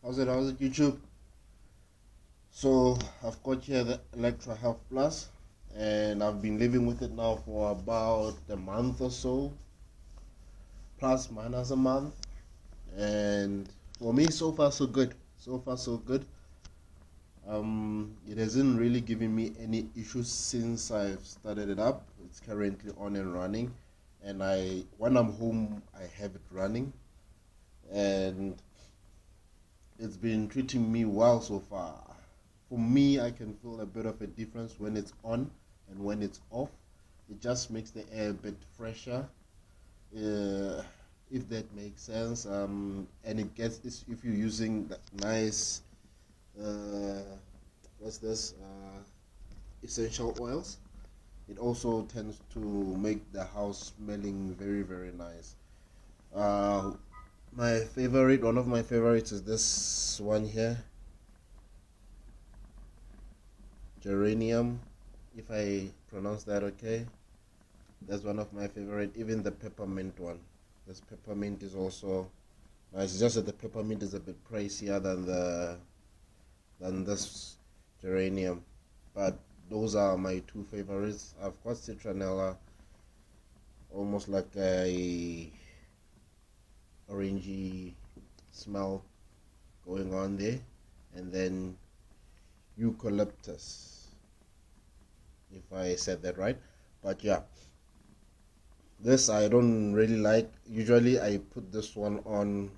How's it, YouTube? So, I've got here the Elektra Health Plus, and I've been living with it now for about a month or so, plus minus a month. And for me, so far, so good. So far, so good. It hasn't really given me any issues since I've started it up. It's currently on and running, and when I'm home, I have it running, and it's been treating me well so far. For me, I can feel a bit of a difference when it's on and when it's off. It just makes the air a bit fresher, uh, if that makes sense. And if you're using that nice, uh, what's this, essential oils, it also tends to make the house smelling very, very nice. Uh, one of my favorites is this one here, geranium, if I pronounce that okay. That's one of my favorite. Even the peppermint one. This peppermint is also nice. It's just that the peppermint is a bit pricier than this geranium, but those are my two favorites. I've got citronella, almost like a orangey smell going on there, and then eucalyptus, if I said that right. But yeah, this I don't really like. Usually I put this one on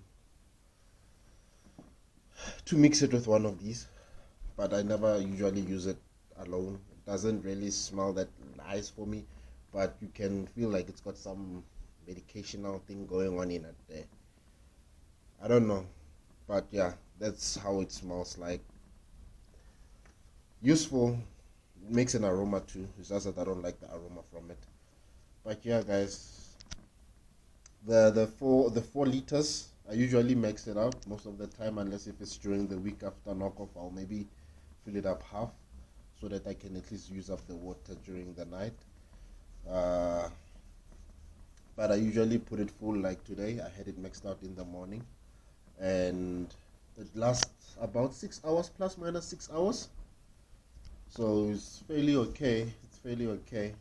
to mix it with one of these, but I never usually use it alone. It doesn't really smell that nice for me, but you can feel like it's got some medicational thing going on in it there. I don't know, but yeah, that's how it smells like. Useful, it makes an aroma too. It's just that I don't like the aroma from it. But yeah, guys, the 4 liters, I usually max it out most of the time, unless if it's during the week after knockoff, I'll maybe fill it up half so that I can at least use up the water during the night. Uh, but I usually put it full like today. I had it maxed out in the morning, and it lasts about 6 hours, plus minus 6 hours. So it's fairly okay. It's fairly okay.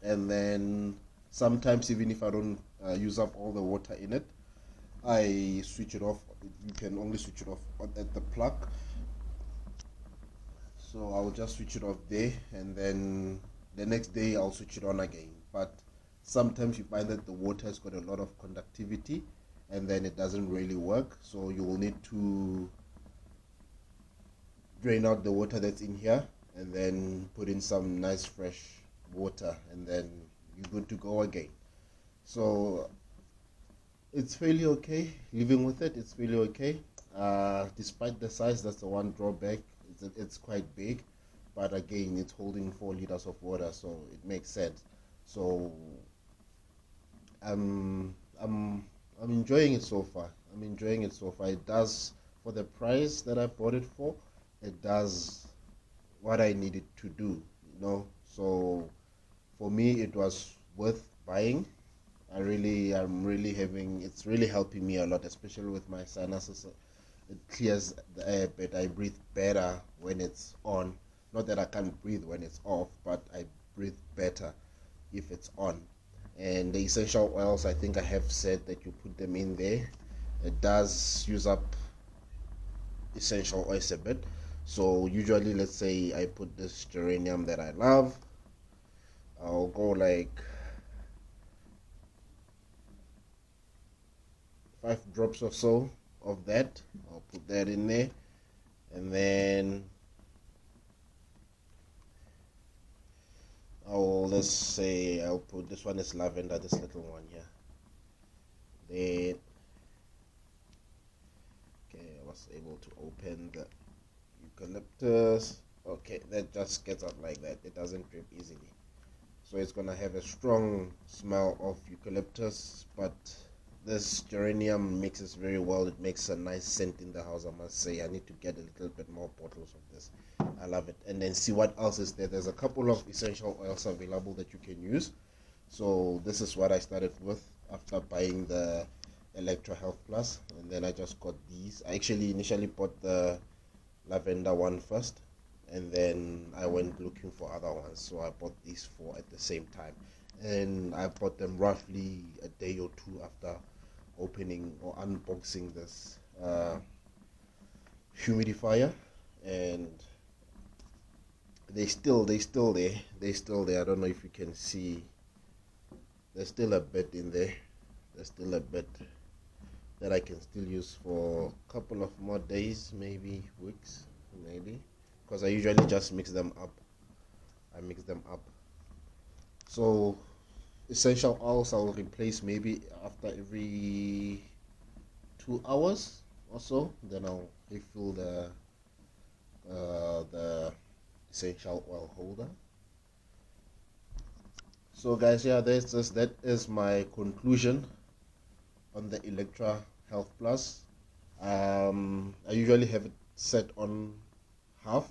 And then sometimes even if I don't use up all the water in it, I switch it off. You can only switch it off at the plug, so I'll just switch it off there, and then the next day I'll switch it on again. But sometimes you find that the water has got a lot of conductivity, and then it doesn't really work, so you will need to drain out the water that's in here and then put in some nice fresh water, and then you're good to go again. So it's fairly okay living with it. It's fairly okay, despite the size. That's the one drawback. It's quite big, but again, it's holding 4 liters of water, so it makes sense. So I'm enjoying it so far. I'm enjoying it so far. It does, for the price that I bought it for, it does what I needed to do, you know. So for me, it was worth buying. I'm really having, it's really helping me a lot, especially with my sinuses. It clears the air, but I breathe better when it's on. Not that I can't breathe when it's off, but I breathe better if it's on. And the essential oils, I think I have said that you put them in there. It does use up essential oils a bit. So usually, let's say I put this geranium that I love, I'll go like 5 drops or so of that. I'll put that in there, and then let's say I'll put, this one is lavender, this little one here. Then okay, I was able to open the eucalyptus. Okay, that just gets out like that. It doesn't drip easily. So it's gonna have a strong smell of eucalyptus, but this geranium mixes very well. It makes a nice scent in the house, I must say. I need to get a little bit more bottles of this. I love it. And then see what else is there. There's a couple of essential oils available that you can use. So this is what I started with after buying the Elektra Health Plus, and then I just got these. I actually initially bought the lavender one first, and then I went looking for other ones, so I bought these four at the same time, and I bought them roughly a day or two after opening or unboxing this humidifier. And they still there. I don't know if you can see, there's still a bit in there. There's still a bit that I can still use for a couple of more days, maybe weeks, maybe, because I usually just mix them up. I mix them up. So essential oils I'll replace maybe after every 2 hours or so. Then I'll refill the essential oil holder. So guys, yeah, that is my conclusion on the Elektra Health Plus. I usually have it set on half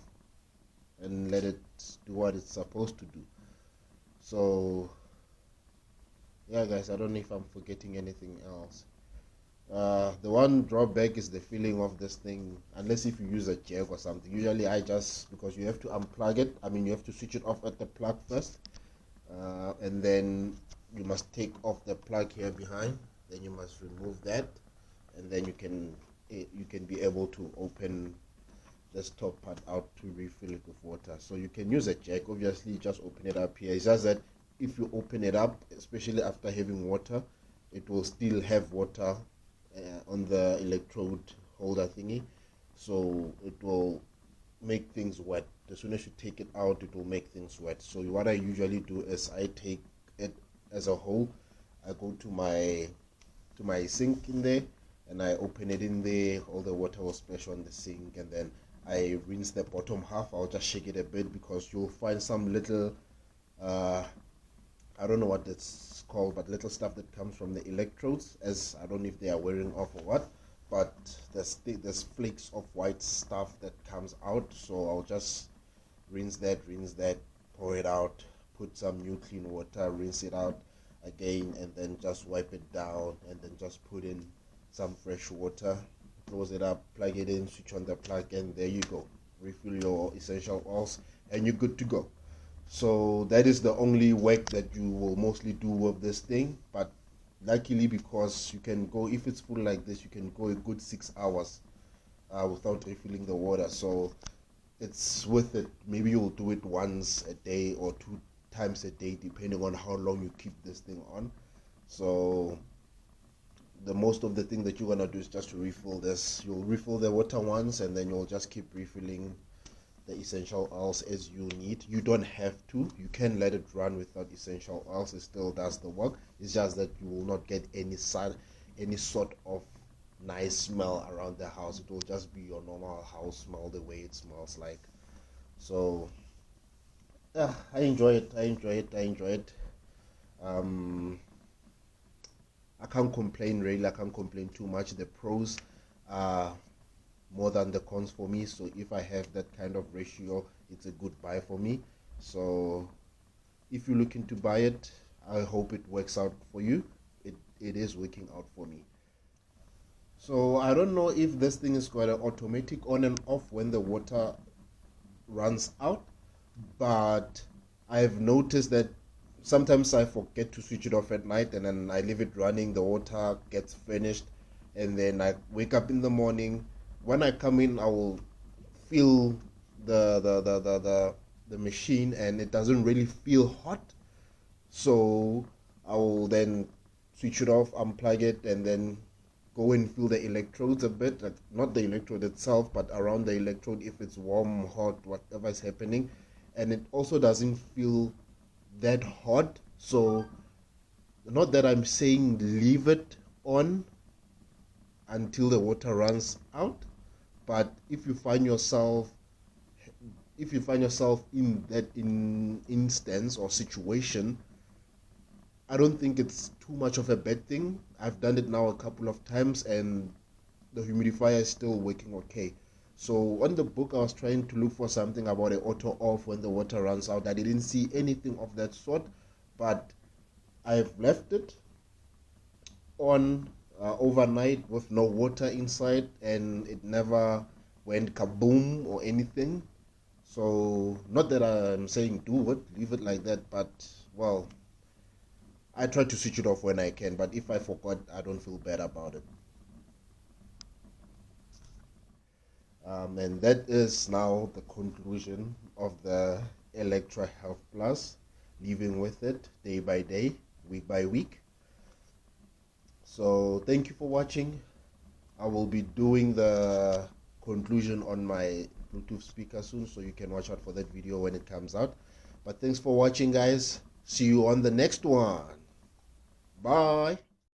and let it do what it's supposed to do. So yeah guys, I don't know if I'm forgetting anything else. The one drawback is the feeling of this thing, unless if you use a jack or something. Usually I just, because you have to unplug it, you have to switch it off at the plug first, and then you must take off the plug here behind, then you must remove that, and then you can be able to open this top part out to refill it with water. So you can use a jack, obviously just open it up here. It's just that if you open it up, especially after having water, it will still have water on the electrode holder thingy, so it will make things wet. As soon as you take it out, it will make things wet. So what I usually do is I take it as a whole. I go to my sink in there, and I open it in there. All the water will splash on the sink, and then I rinse the bottom half. I'll just shake it a bit, because you'll find some little I don't know what it's called, but little stuff that comes from the electrodes, as I don't know if they are wearing off or what, but there's flakes of white stuff that comes out. So I'll just rinse that, pour it out, put some new clean water, rinse it out again, and then just wipe it down, and then just put in some fresh water, close it up, plug it in, switch on the plug, and there you go. Refill your essential oils, and you're good to go. So that is the only work that you will mostly do with this thing. But luckily, because you can go, if it's full like this, you can go a good 6 hours without refilling the water. So it's worth it. Maybe you'll do it once a day or 2 times a day, depending on how long you keep this thing on. So the most of the thing that you're gonna do is just to refill this. You'll refill the water once, and then you'll just keep refilling the essential oils as you need. You don't have to. You can let it run without essential oils. It still does the work. It's just that you will not get any sort of nice smell around the house. It will just be your normal house smell, the way it smells like. So yeah, I enjoy it. I enjoy it. I can't complain really. I can't complain too much. The pros are more than the cons for me. So if I have that kind of ratio, it's a good buy for me. So if you're looking to buy it, I hope it works out for you. It is working out for me. So I don't know if this thing is got an automatic on and off when the water runs out, but I've noticed that sometimes I forget to switch it off at night, and then I leave it running, the water gets finished, and then I wake up in the morning. When I come in, I will feel the machine, and it doesn't really feel hot. So I will then switch it off, unplug it, and then go and feel the electrodes a bit, like not the electrode itself, but around the electrode, if it's warm, hot, whatever is happening. And it also doesn't feel that hot. So not that I'm saying leave it on until the water runs out, but if you find yourself in that instance or situation, I don't think it's too much of a bad thing. I've done it now a couple of times, and the humidifier is still working okay. So on the book, I was trying to look for something about an auto off when the water runs out. I didn't see anything of that sort, but I've left it on overnight with no water inside, and it never went kaboom or anything. So not that I'm saying do it, leave it like that, but well, I try to switch it off when I can, but if I forgot, I don't feel bad about it. And that is now the conclusion of the Elektra Health Plus, living with it day by day, week by week. So thank you for watching. I will be doing the conclusion on my Bluetooth speaker soon, so you can watch out for that video when it comes out. But thanks for watching, guys. See you on the next one. Bye.